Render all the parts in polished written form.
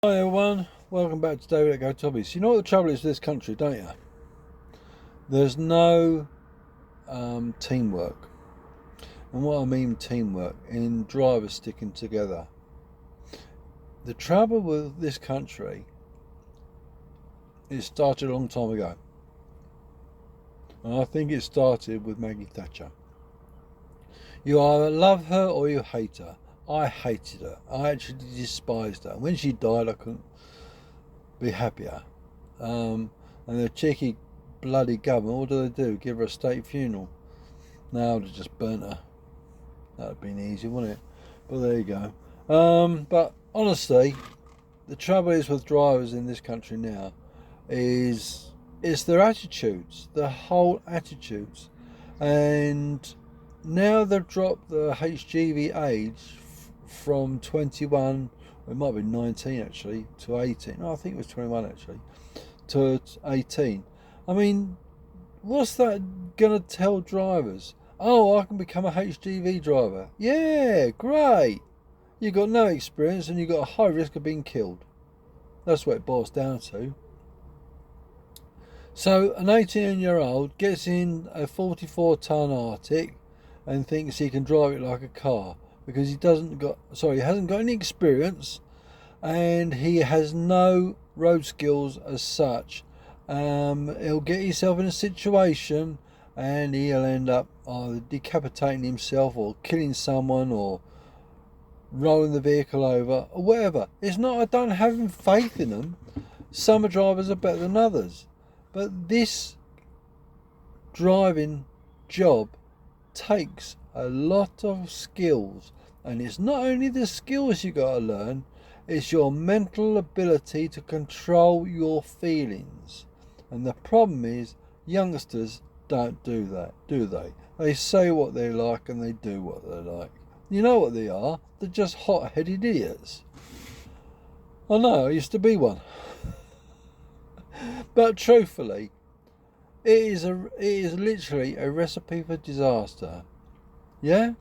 Hi everyone, welcome back to David at Go Tobbies. You know what the trouble is with this country, don't you? There's no teamwork. And what I mean teamwork, in drivers sticking together. The trouble with this country, it started a long time ago. And I think it started with Maggie Thatcher. You either love her or you hate her. I hated her. I actually despised her. When she died, I couldn't be happier. And the cheeky bloody government, what do? Give her a state funeral? No, they'd just burnt her. That'd have been easy, wouldn't it? But there you go. But honestly, the trouble is with drivers in this country now is it's their attitudes, their whole attitudes. And now they've dropped the HGV age from 21, it might be 19 actually, to 18. No, I think it was 21 actually, to 18. I mean, what's that going to tell drivers? Oh, I can become a HGV driver. Yeah, great. You've got no experience and you've got a high risk of being killed. That's what it boils down to. So an 18-year-old gets in a 44-ton Arctic and thinks he can drive it like a car because he hasn't got any experience and he has no road skills as such. He'll get himself in a situation and he'll end up either decapitating himself or killing someone or rolling the vehicle over or whatever. It's not I don't have faith in them. Some drivers are better than others. But this driving job takes a lot of skills, and it's not only the skills you got to learn, it's your mental ability to control your feelings. And the problem is youngsters don't do that, do they? They say what they like and they do what they like. You know what they are? They're just hot-headed idiots. I know, I used to be one. But truthfully, it is literally a recipe for disaster. Yeah?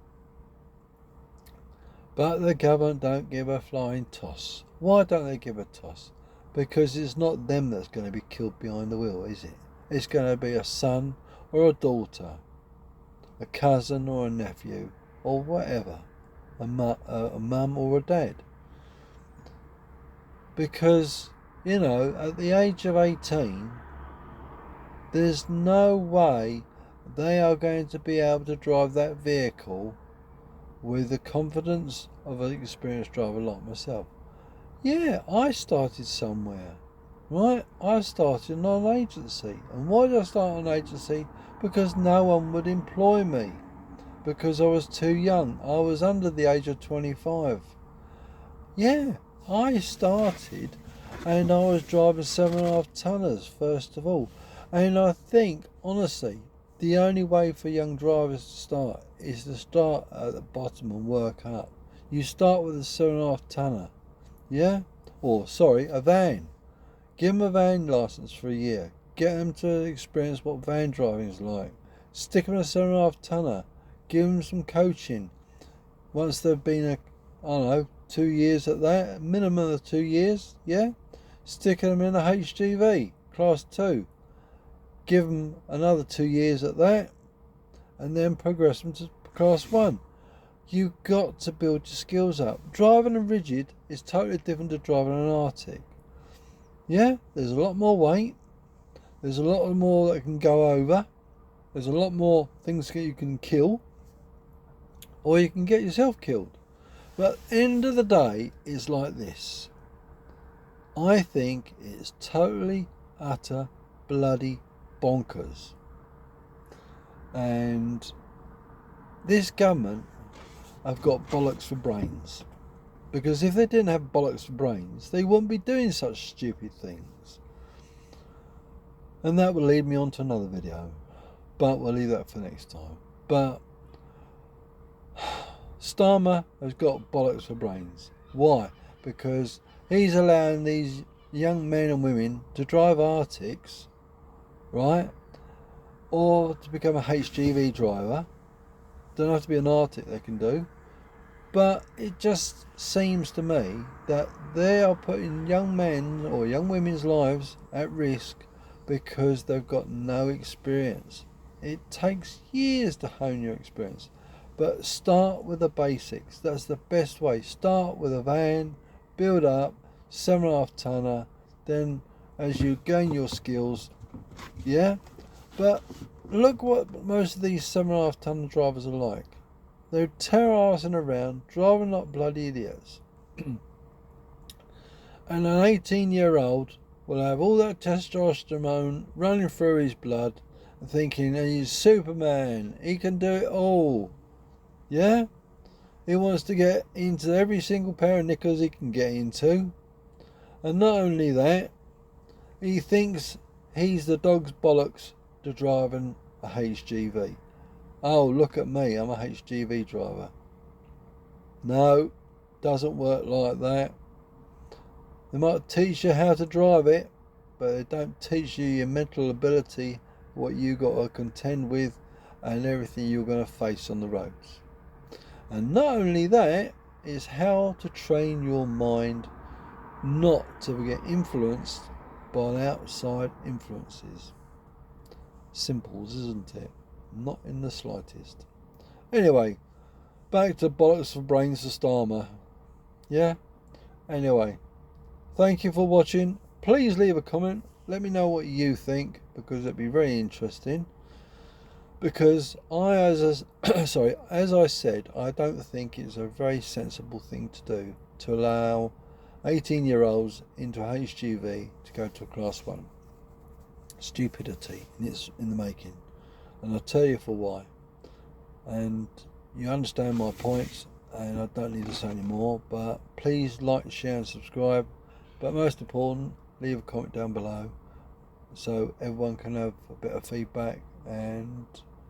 But the government don't give a flying toss. Why don't they give a toss? Because it's not them that's going to be killed behind the wheel, is it? It's going to be a son or a daughter, a cousin or a nephew, or whatever, a mum or a dad. Because, at the age of 18, there's no way they are going to be able to drive that vehicle with the confidence of an experienced driver like myself. Yeah, I started somewhere, right? I started on an agency. And why did I start on an agency? Because no one would employ me. Because I was too young. I was under the age of 25. Yeah, I started and I was driving 7.5 tonners first of all. And I think, honestly, the only way for young drivers to start is to start at the bottom and work up. You start with a 7.5 tonner, yeah? A van. Give them a van license for a year. Get them to experience what van driving is like. Stick them in a 7.5 tonner. Give them some coaching. Once they've been 2 years at that, minimum of 2 years, yeah? Stick them in a HGV, class 2. Give them another 2 years at that, and then progress them to class 1. You've got to build your skills up. Driving a rigid is totally different to driving an Arctic. Yeah, there's a lot more weight. There's a lot more that can go over. There's a lot more things that you can kill, or you can get yourself killed. But at the end of the day, it's like this. I think it's totally, utter, bloody bonkers. And this government have got bollocks for brains. Because if they didn't have bollocks for brains, they wouldn't be doing such stupid things. And that will lead me on to another video. But we'll leave that for next time. But Starmer has got bollocks for brains. Why? Because he's allowing these young men and women to drive Arctics, right? Or to become a HGV driver. Don't have to be an Arctic they can do. But it just seems to me that they are putting young men or young women's lives at risk because they've got no experience. It takes years to hone your experience. But start with the basics. That's the best way. Start with a van, build up, 7.5 tonner, then as you gain your skills, yeah. But look what most of these 7.5 tonner drivers are like. They're terrorising around, driving like bloody idiots. And an 18-year-old will have all that testosterone running through his blood, thinking he's Superman, he can do it all. Yeah? He wants to get into every single pair of knickers he can get into. And not only that, he thinks he's the dog's bollocks to driving a HGV. Oh, look at me, I'm a HGV driver. No, doesn't work like that. They might teach you how to drive it, but they don't teach you your mental ability, what you got to contend with, and everything you're going to face on the roads. And not only that, is how to train your mind not to get influenced by outside influences. Simples, isn't it? Not in the slightest. Anyway, back to bollocks for brains for Starmer. Yeah? Anyway, thank you for watching. Please leave a comment. Let me know what you think, because it'd be very interesting. Because as I said, I don't think it's a very sensible thing to do to allow 18-year-olds into a HGV to go to a Class 1. Stupidity in the making. And I'll tell you for why. And you understand my points, and I don't need to say any more, but please like, share and subscribe. But most important, leave a comment down below so everyone can have a bit of feedback and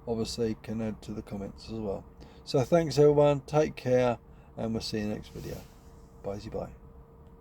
obviously can add to the comments as well. So thanks everyone, take care, and we'll see you next video. Bye.